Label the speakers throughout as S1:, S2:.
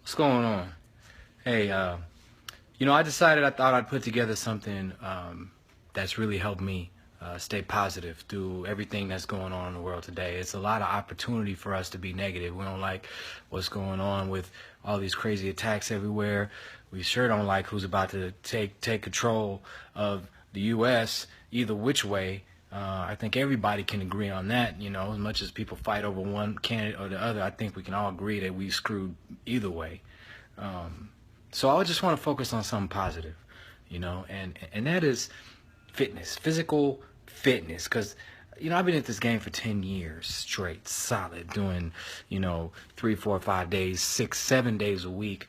S1: What's going on? Hey, I decided I thought I'd put together something that's really helped me stay positive through everything that's going on in the world today. It's a lot of opportunity for us to be negative. We don't like what's going on with all these crazy attacks everywhere. We sure don't like who's about to take control of the U.S. either which way. I think everybody can agree on that. As much as people fight over one candidate or the other, I think we can all agree that we screwed either way. So I just want to focus on something positive, and that is fitness, physical fitness. Because, I've been at this game for 10 years straight, solid, doing, 3, 4, 5 days, 6, 7 days a week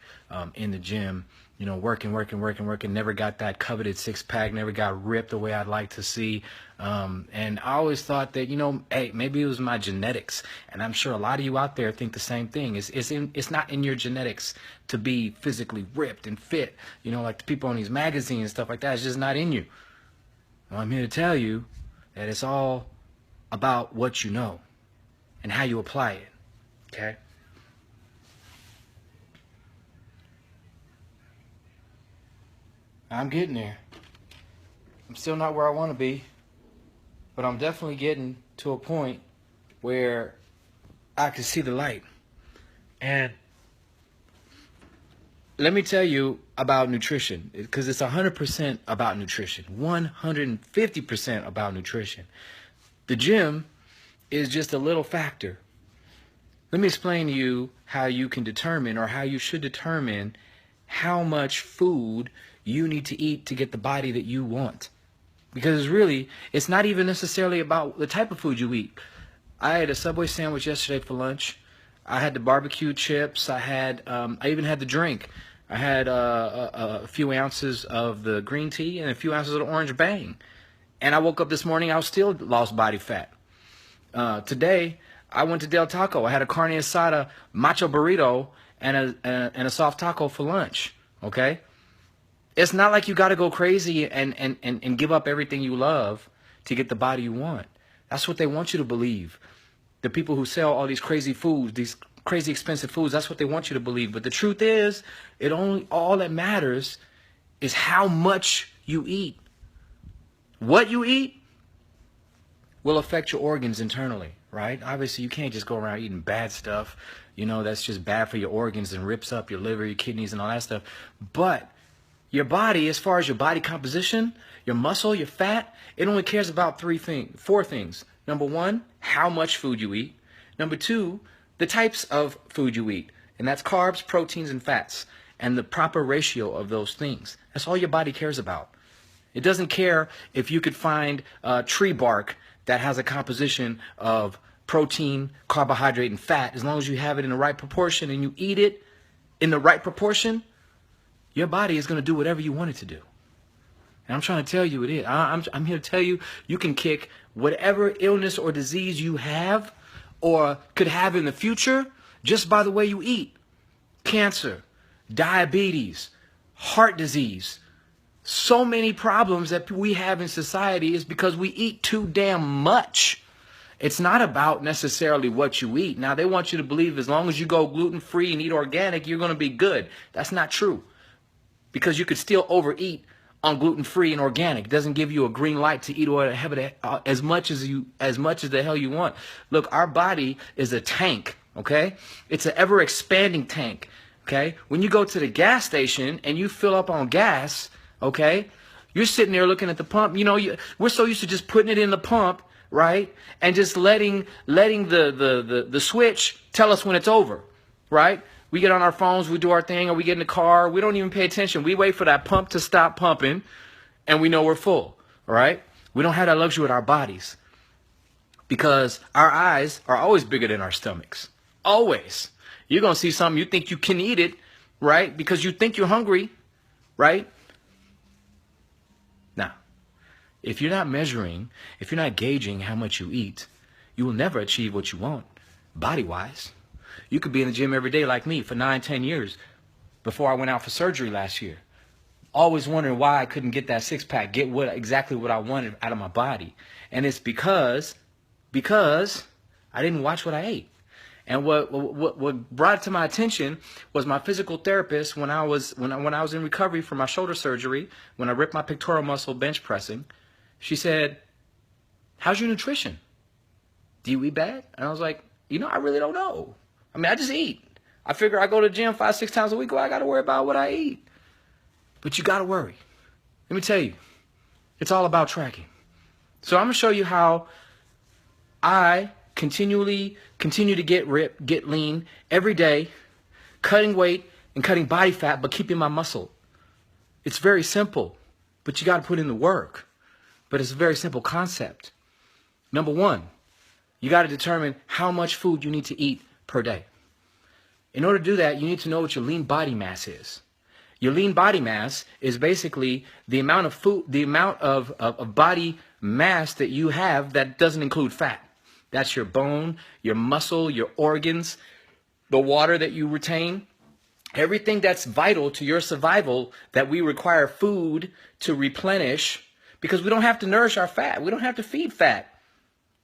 S1: in the gym, working, never got that coveted six-pack, never got ripped the way I'd like to see. And I always thought that, hey, maybe it was my genetics. And I'm sure a lot of you out there think the same thing. It's not in your genetics to be physically ripped and fit, like the people on these magazines and stuff like that. It's just not in you. Well, I'm here to tell you that it's all about what you know and how you apply it, okay? I'm getting there. I'm still not where I want to be, but I'm definitely getting to a point where I can see the light. And let me tell you about nutrition, because it's 100% about nutrition, 150% about nutrition. The gym is just a little factor. Let me explain to you how you can determine, or how you should determine, how much food you need to eat to get the body that you want. Because it's not even necessarily about the type of food you eat. I had a Subway sandwich yesterday for lunch. I had the barbecue chips. I even had the drink. I had a few ounces of the green tea and a few ounces of the orange bang. And I woke up this morning, I was still lost body fat. Today, I went to Del Taco. I had a carne asada macho burrito and a soft taco for lunch. Okay? It's not like you got to go crazy and give up everything you love to get the body you want. That's what they want you to believe. The people who sell all these crazy foods, these crazy expensive foods, that's what they want you to believe. But the truth is, all that matters is how much you eat. What you eat will affect your organs internally, right? Obviously, you can't just go around eating bad stuff, that's just bad for your organs and rips up your liver, your kidneys, and all that stuff. But your body, as far as your body composition, your muscle, your fat, it only cares about four things. Number one, how much food you eat. Number two, the types of food you eat. And that's carbs, proteins, and fats. And the proper ratio of those things. That's all your body cares about. It doesn't care if you could find tree bark that has a composition of protein, carbohydrate, and fat. As long as you have it in the right proportion and you eat it in the right proportion, your body is going to do whatever you want it to do. And I'm trying to tell you it is. I'm here to tell you, you can kick whatever illness or disease you have or could have in the future just by the way you eat. Cancer, diabetes, heart disease. So many problems that we have in society is because we eat too damn much. It's not about necessarily what you eat. Now, they want you to believe as long as you go gluten-free and eat organic, you're going to be good. That's not true. Because you could still overeat on gluten-free and organic. It doesn't give you a green light to eat as much as the hell you want. Look, our body is a tank, okay? It's an ever-expanding tank, okay? When you go to the gas station and you fill up on gas, okay, you're sitting there looking at the pump. We're so used to just putting it in the pump, right? And just letting the switch tell us when it's over, right? We get on our phones, we do our thing, or we get in the car. We don't even pay attention. We wait for that pump to stop pumping, and we know we're full, all right? We don't have that luxury with our bodies because our eyes are always bigger than our stomachs. Always. You're going to see something, you think you can eat it, right? Because you think you're hungry, right? Now, if you're not measuring, if you're not gauging how much you eat, you will never achieve what you want, body-wise. You could be in the gym every day like me for 9, 10 years before I went out for surgery last year. Always wondering why I couldn't get that six-pack, get exactly what I wanted out of my body. And it's because I didn't watch what I ate. And what brought it to my attention was my physical therapist when I was in recovery from my shoulder surgery, when I ripped my pectoral muscle bench pressing. She said, "How's your nutrition? Do you eat bad?" And I was like, I really don't know. I mean, I just eat. I figure I go to the gym 5-6 times a week. Well, I got to worry about what I eat. But you got to worry. Let me tell you, it's all about tracking. So I'm going to show you how I continue to get ripped, get lean every day, cutting weight and cutting body fat, but keeping my muscle. It's very simple, but you got to put in the work. But it's a very simple concept. Number one, you got to determine how much food you need to eat per day. In order to do that, you need to know what your lean body mass is. Your lean body mass is basically the amount of food, the amount of body mass that you have that doesn't include fat. That's your bone, your muscle, your organs, the water that you retain, everything that's vital to your survival that we require food to replenish, because we don't have to nourish our fat. We don't have to feed fat.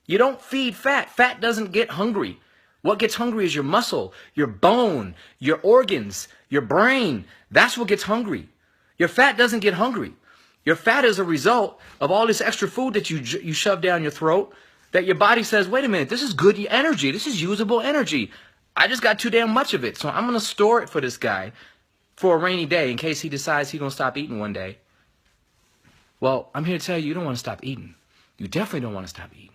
S1: You don't feed fat. Fat doesn't get hungry. What gets hungry is your muscle, your bone, your organs, your brain. That's what gets hungry. Your fat doesn't get hungry. Your fat is a result of all this extra food that you shove down your throat, that your body says, wait a minute, this is good energy. This is usable energy. I just got too damn much of it. So I'm going to store it for this guy for a rainy day in case he decides he's going to stop eating one day. Well, I'm here to tell you, you don't want to stop eating. You definitely don't want to stop eating.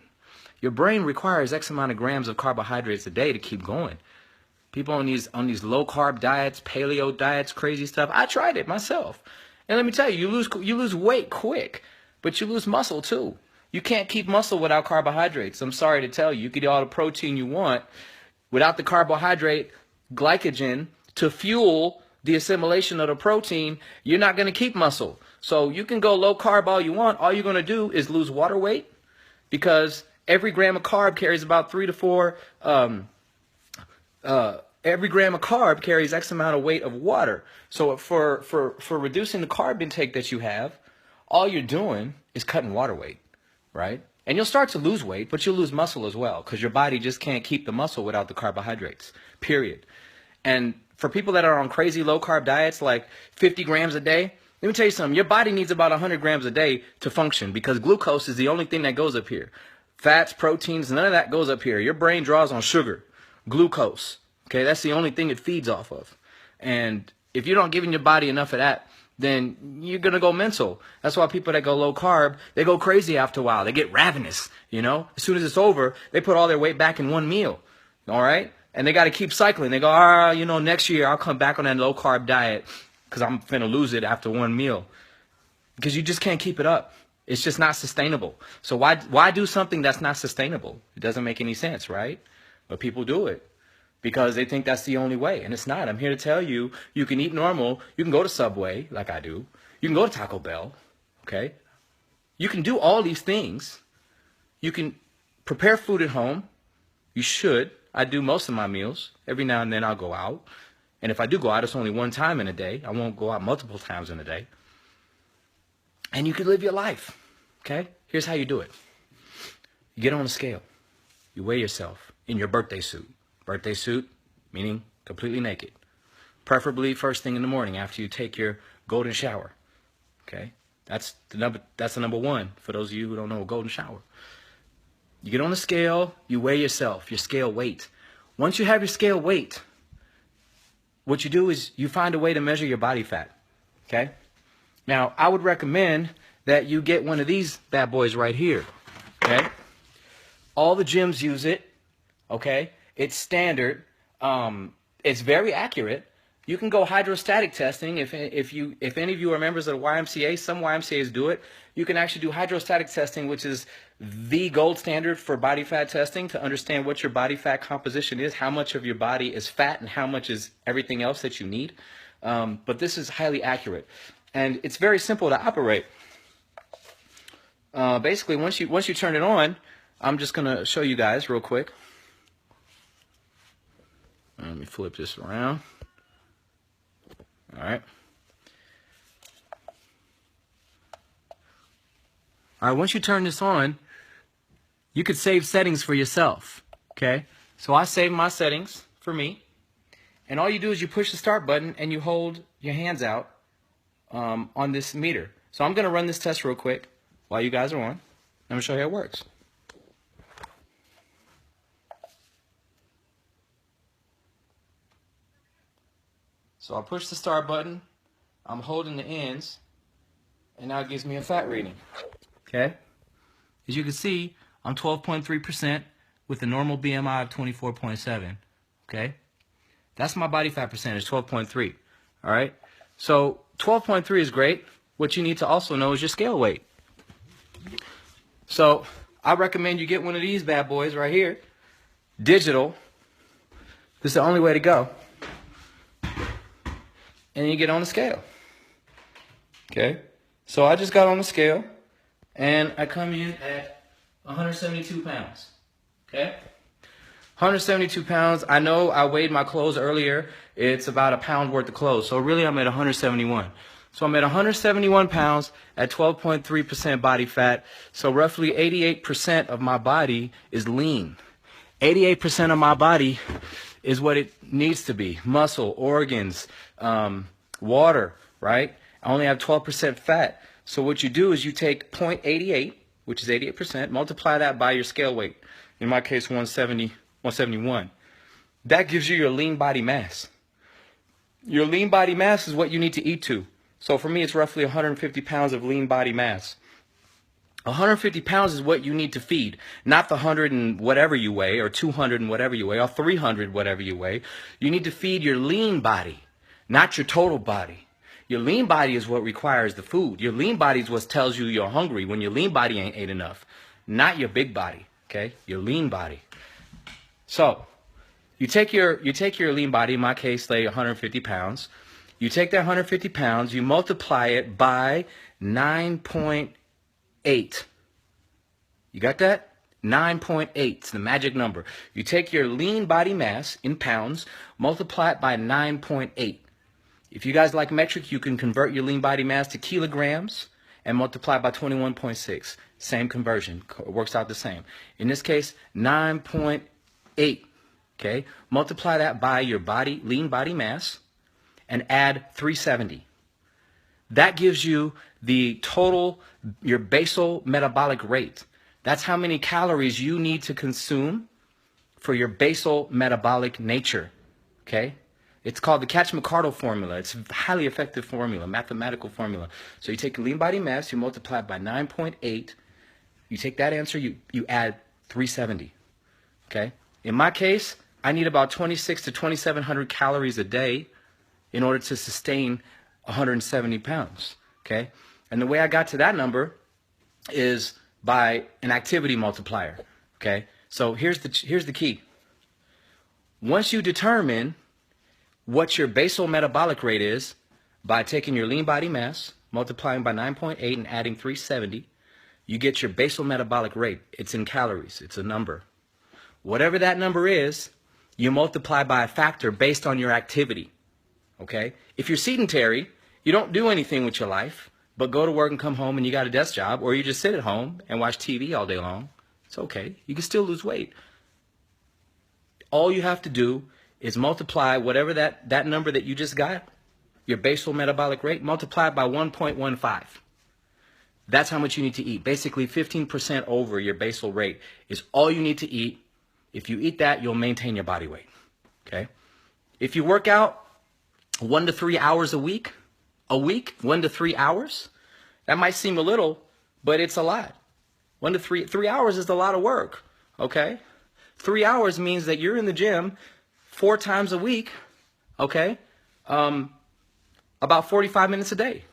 S1: Your brain requires X amount of grams of carbohydrates a day to keep going. People on these low carb diets, paleo diets, crazy stuff. I tried it myself. And let me tell you, you lose weight quick, but you lose muscle too. You can't keep muscle without carbohydrates. I'm sorry to tell you. You can eat all the protein you want without the carbohydrate, glycogen, to fuel the assimilation of the protein. You're not going to keep muscle. So you can go low carb all you want. All you're going to do is lose water weight, because every gram of carb carries about 3 to 4. Every gram of carb carries X amount of weight of water. So for reducing the carb intake that you have, all you're doing is cutting water weight, right? And you'll start to lose weight, but you'll lose muscle as well, because your body just can't keep the muscle without the carbohydrates, period. And for people that are on crazy low carb diets, like 50 grams a day, let me tell you something. Your body needs about 100 grams a day to function, because glucose is the only thing that goes up here. Fats, proteins, none of that goes up here. Your brain draws on sugar, glucose. Okay, that's the only thing it feeds off of. And if you're not giving your body enough of that, then you're going to go mental. That's why people that go low carb, they go crazy after a while. They get ravenous, As soon as it's over, they put all their weight back in one meal, all right? And they got to keep cycling. They go, next year I'll come back on that low carb diet because I'm finna lose it after one meal. Because you just can't keep it up. It's just not sustainable. So why do something that's not sustainable? It doesn't make any sense, right? But people do it because they think that's the only way, and it's not. I'm here to tell you, you can eat normal. You can go to Subway, like I do. You can go to Taco Bell, okay? You can do all these things. You can prepare food at home. You should. I do most of my meals. Every now and then I'll go out. And if I do go out, it's only one time in a day. I won't go out multiple times in a day. And you can live your life, okay? Here's how you do it. You get on a scale. You weigh yourself in your birthday suit. Birthday suit, meaning completely naked. Preferably first thing in the morning after you take your golden shower, okay? That's the number one for those of you who don't know a golden shower. You get on the scale, you weigh yourself, your scale weight. Once you have your scale weight, what you do is you find a way to measure your body fat, okay? Now, I would recommend that you get one of these bad boys right here, okay? All the gyms use it, okay? It's standard. It's very accurate. You can go hydrostatic testing. If any of you are members of the YMCA, some YMCAs do it. You can actually do hydrostatic testing, which is the gold standard for body fat testing, to understand what your body fat composition is, how much of your body is fat and how much is everything else that you need. But this is highly accurate. And it's very simple to operate. Basically, once you turn it on, I'm just going to show you guys real quick. Let me flip this around. All right. All right, once you turn this on, you could save settings for yourself, okay? So I save my settings for me. And all you do is you push the start button and you hold your hands out on this meter. So I'm going to run this test real quick while you guys are on. I'm going to show you how it works. So I push the start button. I'm holding the ends. And now it gives me a fat reading. Okay? As you can see, I'm 12.3% with a normal BMI of 24.7. Okay? That's my body fat percentage, 12.3. All right? So 12.3 is great. What you need to also know is your scale weight. So I recommend you get one of these bad boys right here. Digital. This is the only way to go. And you get on the scale. Okay? So I just got on the scale. And I come in at 172 pounds. Okay? 172 pounds. I know I weighed my clothes earlier. It's about a pound worth of clothes. So really I'm at 171. So I'm at 171 pounds at 12.3% body fat. So roughly 88% of my body is lean. 88% of my body is what it needs to be. Muscle, organs, water, right? I only have 12% fat. So what you do is you take 0.88, which is 88%, multiply that by your scale weight. In my case, 171. That gives you your lean body mass. Your lean body mass is what you need to eat to. So for me, it's roughly 150 pounds of lean body mass. 150 pounds is what you need to feed, not the 100 and whatever you weigh, or 200 and whatever you weigh, or 300 whatever you weigh. You need to feed your lean body, not your total body. Your lean body is what requires the food. Your lean body is what tells you you're hungry when your lean body ain't ate enough, not your big body, okay? Your lean body. So you take your lean body, in my case, say 150 pounds. You take that 150 pounds, you multiply it by 9.8. You got that? 9.8. It's the magic number. You take your lean body mass in pounds, multiply it by 9.8. If you guys like metric, you can convert your lean body mass to kilograms and multiply by 21.6. Same conversion. It works out the same. In this case, 9.8. Okay? Multiply that by your lean body mass and add 370. That gives you the total, your basal metabolic rate. That's how many calories you need to consume for your basal metabolic nature. Okay? It's called the Katch-McCardle formula. It's a highly effective formula, mathematical formula. So you take lean body mass, you multiply it by 9.8. You take that answer, you add 370. Okay? In my case, I need about 26 to 2,700 calories a day in order to sustain 170 pounds. Okay? And the way I got to that number is by an activity multiplier. Okay? So here's the key. Once you determine what your basal metabolic rate is by taking your lean body mass, multiplying by 9.8 and adding 370, you get your basal metabolic rate. It's in calories. It's a number. Whatever that number is, you multiply by a factor based on your activity. Okay? If you're sedentary, you don't do anything with your life, but go to work and come home and you got a desk job, or you just sit at home and watch TV all day long, it's okay. You can still lose weight. All you have to do is multiply whatever that number that you just got, your basal metabolic rate, multiply it by 1.15. That's how much you need to eat. Basically 15% over your basal rate is all you need to eat. If you eat that, you'll maintain your body weight. Okay? If you work out 1 to 3 hours a week, 1 to 3 hours, that might seem a little, but it's a lot. 1 to 3 hours is a lot of work. Okay? 3 hours means that you're in the gym 4 times a week, okay? About 45 minutes a day.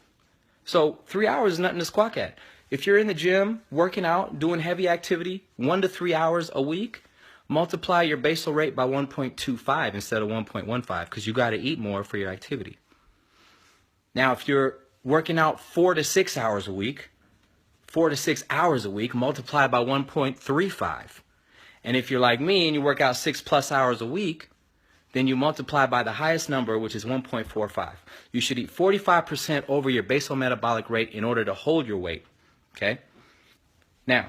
S1: So 3 hours is nothing to squawk at. If you're in the gym, working out, doing heavy activity, 1 to 3 hours a week, multiply your basal rate by 1.25 instead of 1.15 because you got to eat more for your activity. Now, if you're working out 4 to 6 hours a week, 4 to 6 hours a week, multiply by 1.35. And if you're like me and you work out 6+ hours a week, then you multiply by the highest number, which is 1.45. You should eat 45% over your basal metabolic rate in order to hold your weight. Okay? Now,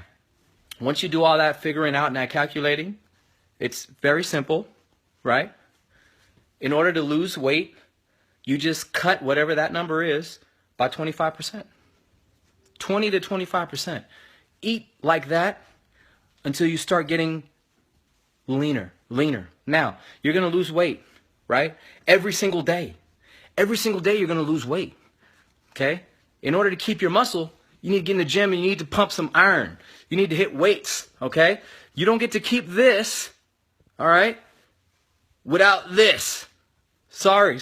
S1: once you do all that figuring out and that calculating, It's very simple, right? In order to lose weight, you just cut whatever that number is by 25%. 20 to 25%. Eat like that until you start getting leaner. Now, you're going to lose weight, right? Every single day. Every single day you're going to lose weight, okay? In order to keep your muscle, you need to get in the gym and you need to pump some iron. You need to hit weights, okay? You don't get to keep this, all right, without this. Sorry,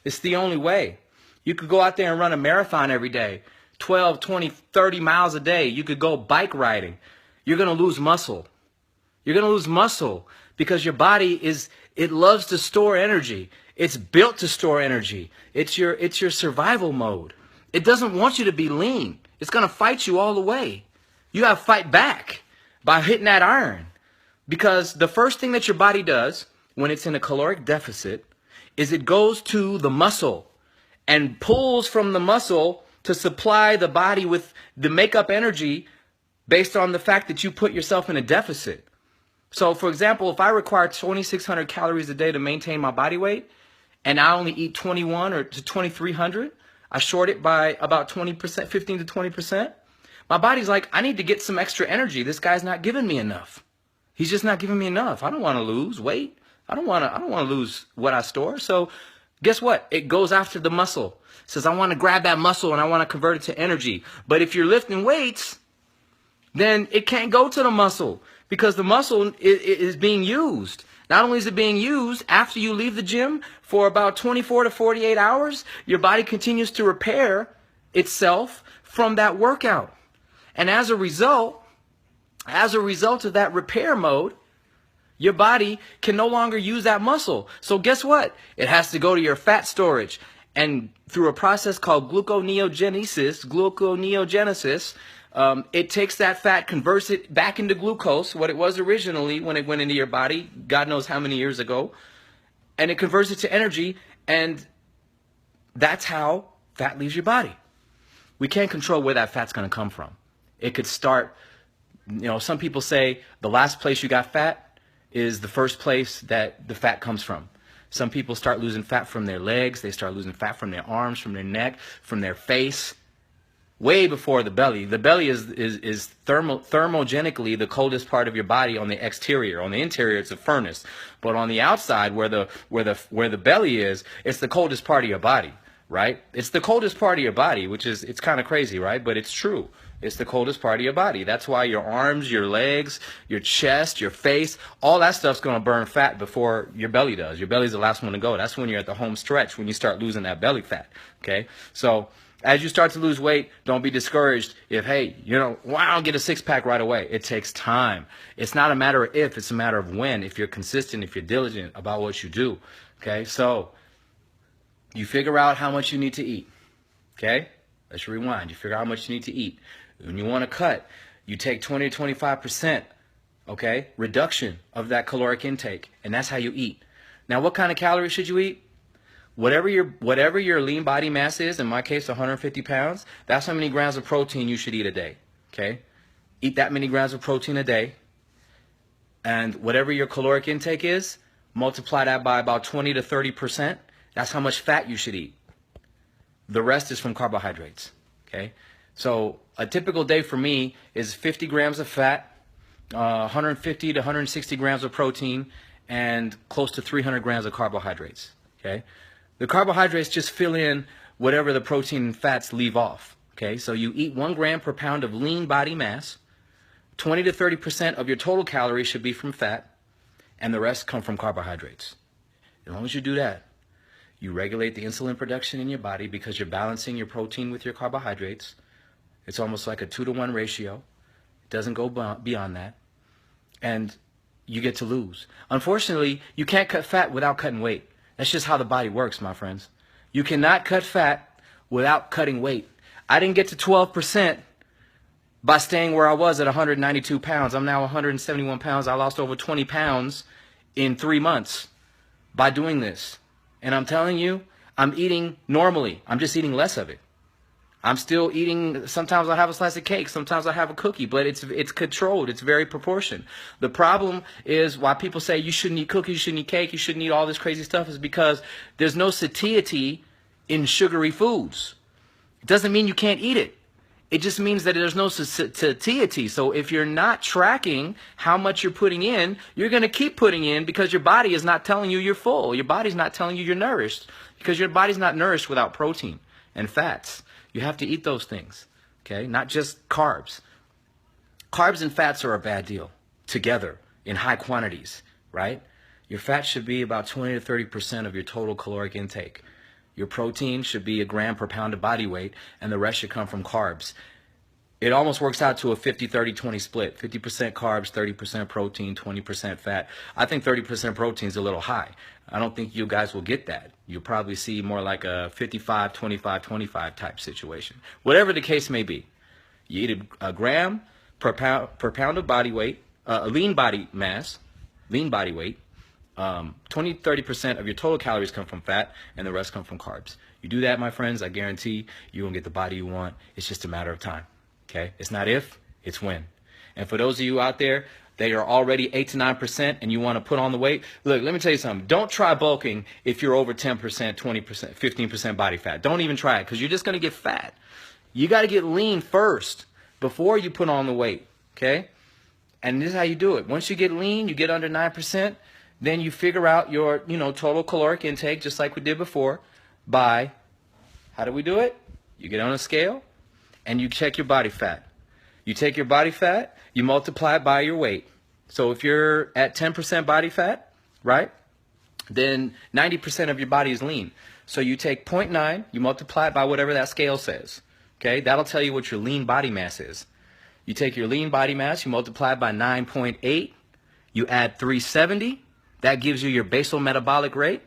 S1: it's the only way. You could go out there and run a marathon every day, 12, 20, 30 miles a day. You could go bike riding. You're going to lose muscle. You're going to lose muscle because your body it loves to store energy. It's built to store energy. It's your survival mode. It doesn't want you to be lean. It's going to fight you all the way. You have to fight back by hitting that iron. Because the first thing that your body does when it's in a caloric deficit is it goes to the muscle and pulls from the muscle to supply the body with the makeup energy based on the fact that you put yourself in a deficit. So, for example, if I require 2,600 calories a day to maintain my body weight, and I only eat 21 or to 2,300, I short it by about 20%, 15 to 20%. My body's like, I need to get some extra energy. This guy's not giving me enough. He's just not giving me enough. I don't want to lose weight. I don't want to lose what I store. So guess what? It goes after the muscle. It says, I want to grab that muscle and I want to convert it to energy. But if you're lifting weights, then it can't go to the muscle because the muscle is being used. Not only is it being used, after you leave the gym for about 24 to 48 hours, your body continues to repair itself from that workout. And as a result of that repair mode, your body can no longer use that muscle. So guess what? It has to go to your fat storage. And through a process called gluconeogenesis, it takes that fat, converts it back into glucose, what it was originally when it went into your body, God knows how many years ago, and it converts it to energy, and that's how fat leaves your body. We can't control where that fat's going to come from. It could start, some people say the last place you got fat is the first place that the fat comes from. Some people start losing fat from their legs, they start losing fat from their arms, from their neck, from their face. Way before the belly. The belly is thermogenically the coldest part of your body on the exterior. On the interior, it's a furnace. But on the outside, where the belly is, it's the coldest part of your body, right? It's the coldest part of your body, it's kind of crazy, right? But it's true. It's the coldest part of your body. That's why your arms, your legs, your chest, your face, all that stuff's going to burn fat before your belly does. Your belly's the last one to go. That's when you're at the home stretch, when you start losing that belly fat, okay? So as you start to lose weight, don't be discouraged if, hey, I don't get a six-pack right away. It takes time. It's not a matter of if, it's a matter of when, if you're consistent, if you're diligent about what you do, okay? So you figure out how much you need to eat, okay? Let's rewind. You figure out how much you need to eat. When you want to cut, you take 20 to 25%, okay, reduction of that caloric intake, and that's how you eat. Now, what kind of calories should you eat? Whatever your lean body mass is, in my case 150 pounds, that's how many grams of protein you should eat a day, okay? Eat that many grams of protein a day, and whatever your caloric intake is, multiply that by about 20 to 30%, that's how much fat you should eat. The rest is from carbohydrates, okay? So a typical day for me is 50 grams of fat, 150 to 160 grams of protein, and close to 300 grams of carbohydrates, okay? The carbohydrates just fill in whatever the protein and fats leave off, okay? So you eat 1 gram per pound of lean body mass, 20 to 30% of your total calories should be from fat, and the rest come from carbohydrates. As long as you do that, you regulate the insulin production in your body because you're balancing your protein with your carbohydrates. It's almost like a 2-to-1 ratio. It doesn't go beyond that. And you get to lose. Unfortunately, you can't cut fat without cutting weight. That's just how the body works, my friends. You cannot cut fat without cutting weight. I didn't get to 12% by staying where I was at 192 pounds. I'm now 171 pounds. I lost over 20 pounds in 3 months by doing this. And I'm telling you, I'm eating normally. I'm just eating less of it. I'm still eating, sometimes I have a slice of cake, sometimes I have a cookie, but it's controlled, it's very proportioned. The problem is why people say you shouldn't eat cookies, you shouldn't eat cake, you shouldn't eat all this crazy stuff is because there's no satiety in sugary foods. It doesn't mean you can't eat it. It just means that there's no satiety. So if you're not tracking how much you're putting in, you're going to keep putting in because your body is not telling you you're full. Your body's not telling you you're nourished because your body's not nourished without protein and fats. You have to eat those things, okay? Not just carbs. Carbs and fats are a bad deal together in high quantities, right? Your fat should be about 20 to 30% of your total caloric intake. Your protein should be a gram per pound of body weight, and the rest should come from carbs. It almost works out to a 50-30-20 split. 50% carbs, 30% protein, 20% fat. I think 30% protein is a little high. I don't think you guys will get that. You'll probably see more like a 55-25-25 type situation. Whatever the case may be. You eat a gram per pound of body weight, lean body mass, lean body weight. 20-30% of your total calories come from fat, and the rest come from carbs. You do that, my friends, I guarantee you're going to get the body you want. It's just a matter of time. Okay? It's not if, it's when. And for those of you out there that are already 8 to 9% and you want to put on the weight, look, let me tell you something. Don't try bulking if you're over 10%, 20%, 15% body fat. Don't even try it because you're just going to get fat. You got to get lean first before you put on the weight. Okay? And this is how you do it. Once you get lean, you get under 9%, then you figure out your, total caloric intake just like we did before by, how do we do it? You get on a scale and you check your body fat. You take your body fat, you multiply it by your weight. So if you're at 10% body fat, right, then 90% of your body is lean. So you take 0.9, you multiply it by whatever that scale says. Okay, that'll tell you what your lean body mass is. You take your lean body mass, you multiply it by 9.8, you add 370, that gives you your basal metabolic rate.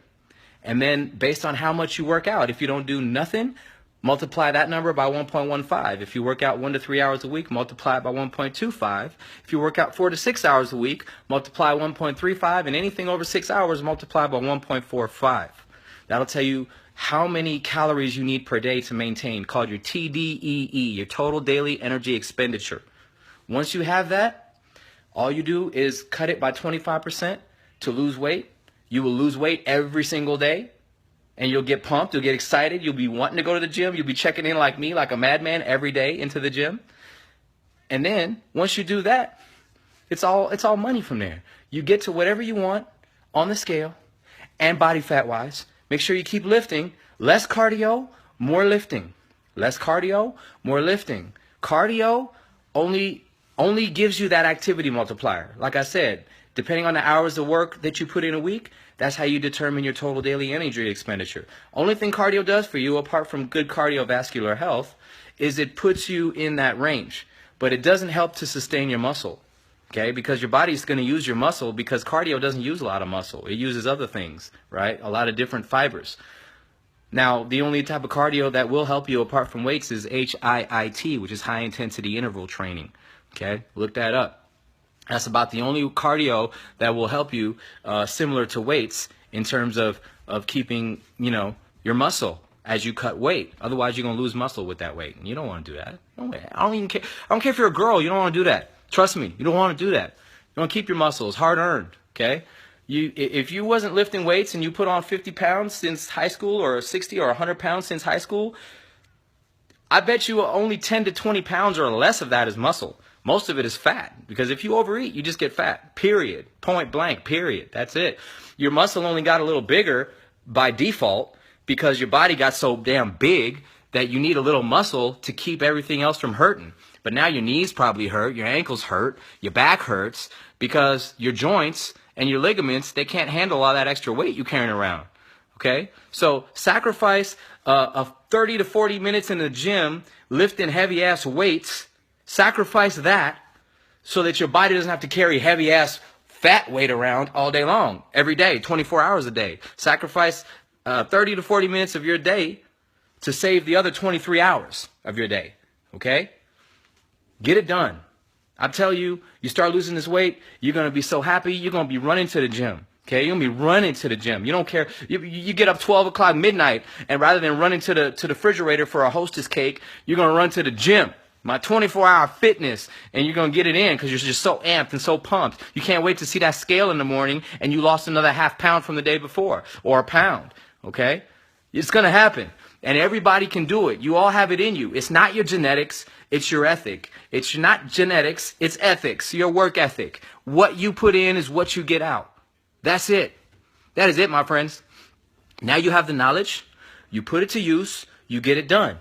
S1: And then based on how much you work out, if you don't do nothing, multiply that number by 1.15. If you work out 1 to 3 hours a week, multiply it by 1.25. If you work out 4 to 6 hours a week, multiply 1.35. And anything over 6 hours, multiply by 1.45. That'll tell you how many calories you need per day to maintain, called your TDEE, your total daily energy expenditure. Once you have that, all you do is cut it by 25% to lose weight. You will lose weight every single day. And you'll get pumped, you'll get excited, you'll be wanting to go to the gym, you'll be checking in like me, like a madman every day into the gym. And then, once you do that, it's all money from there. You get to whatever you want on the scale and body fat wise. Make sure you keep lifting. Less cardio, more lifting. Less cardio, more lifting. Cardio only gives you that activity multiplier. Like I said, depending on the hours of work that you put in a week, that's how you determine your total daily energy expenditure. Only thing cardio does for you, apart from good cardiovascular health, is it puts you in that range. But it doesn't help to sustain your muscle, okay? Because your body's going to use your muscle because cardio doesn't use a lot of muscle. It uses other things, right? A lot of different fibers. Now, the only type of cardio that will help you apart from weights is HIIT, which is high intensity interval training, okay? Look that up. That's about the only cardio that will help you, similar to weights, in terms of keeping, your muscle as you cut weight. Otherwise, you're going to lose muscle with that weight. And you don't want to do that. I don't even care. I don't care if you're a girl. You don't want to do that. Trust me. You don't want to do that. You want to keep your muscles hard-earned, okay? If you wasn't lifting weights and you put on 50 pounds since high school or 60 or 100 pounds since high school, I bet you only 10 to 20 pounds or less of that is muscle. Most of it is fat, because if you overeat, you just get fat, period, point blank, period. That's it. Your muscle only got a little bigger by default because your body got so damn big that you need a little muscle to keep everything else from hurting. But now your knees probably hurt, your ankles hurt, your back hurts because your joints and your ligaments, they can't handle all that extra weight you're carrying around. Okay? So sacrifice 30 to 40 minutes in the gym lifting heavy-ass weights. Sacrifice that so that your body doesn't have to carry heavy-ass fat weight around all day long, every day, 24 hours a day. Sacrifice 30 to 40 minutes of your day to save the other 23 hours of your day, okay? Get it done. I tell you, you start losing this weight, you're going to be so happy, you're going to be running to the gym. Okay, you're gonna be running to the gym. You don't care. You get up 12 o'clock midnight, and rather than running to the refrigerator for a Hostess cake, you're gonna run to the gym. My 24-hour fitness, and you're gonna get it in because you're just so amped and so pumped. You can't wait to see that scale in the morning, and you lost another half pound from the day before, or a pound. Okay, it's gonna happen, and everybody can do it. You all have it in you. It's not your genetics. It's your ethic. It's not genetics. It's ethics. Your work ethic. What you put in is what you get out. That's it. That is it, my friends. Now you have the knowledge. You put it to use. You get it done.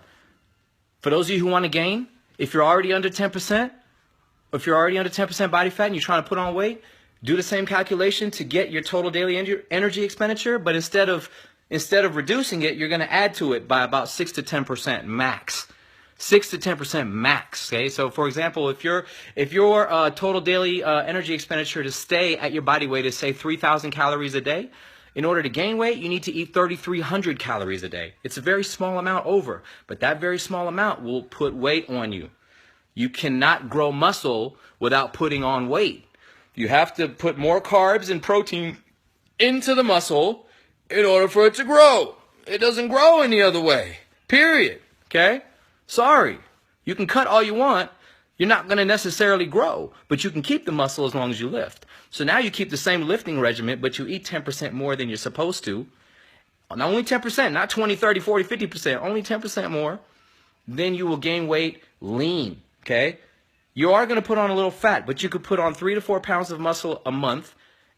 S1: For those of you who want to gain, if you're already under 10%, if you're already under 10% body fat and you're trying to put on weight, do the same calculation to get your total daily energy expenditure. But instead of reducing it, you're going to add to it by about 6 to 10% max. 6 to 10% max. Okay, so for example, if your total daily energy expenditure to stay at your body weight is say 3,000 calories a day, in order to gain weight, you need to eat 3,300 calories a day. It's a very small amount over, but that very small amount will put weight on you. You cannot grow muscle without putting on weight. You have to put more carbs and protein into the muscle in order for it to grow. It doesn't grow any other way. Period. Okay? Sorry. You can cut all you want. You're not going to necessarily grow, but you can keep the muscle as long as you lift. So now you keep the same lifting regimen, but you eat 10% more than you're supposed to. Not only 10%, not 20, 30, 40, 50%, only 10% more. Then you will gain weight lean, okay? You are going to put on a little fat, but you could put on 3 to 4 pounds of muscle a month,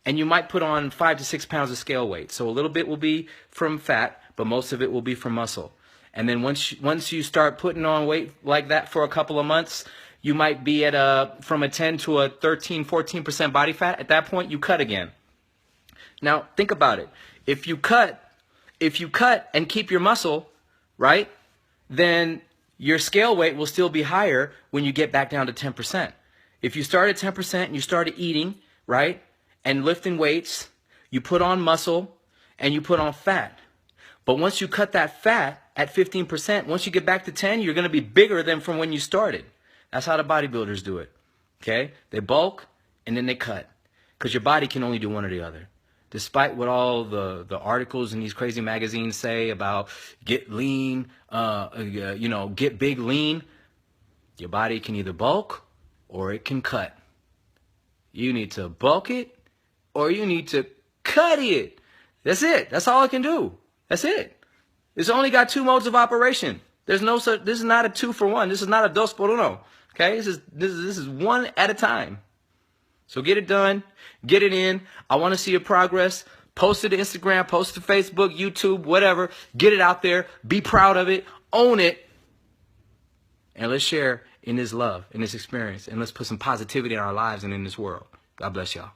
S1: and you might put on 5 to 6 pounds of scale weight. So a little bit will be from fat, but most of it will be from muscle. And then once you start putting on weight like that for a couple of months, you might be at from a 10 to a 13, 14% body fat. At that point, you cut again. Now, think about it. If you cut and keep your muscle, right, then your scale weight will still be higher when you get back down to 10%. If you start at 10% and you started eating, right, and lifting weights, you put on muscle and you put on fat. But once you cut that fat at 15%, once you get back to 10, you're going to be bigger than from when you started. That's how the bodybuilders do it. Okay? They bulk and then they cut. Because your body can only do one or the other. Despite what all the articles in these crazy magazines say about get lean, get big lean, your body can either bulk or it can cut. You need to bulk it or you need to cut it. That's it. That's all it can do. That's it. It's only got 2 modes of operation. There's no such. This is not a 2 for 1. This is not a dos por uno. Okay, this is one at a time. So get it done. Get it in. I want to see your progress. Post it to Instagram. Post it to Facebook, YouTube, whatever. Get it out there. Be proud of it. Own it. And let's share in this love, in this experience, and let's put some positivity in our lives and in this world. God bless y'all.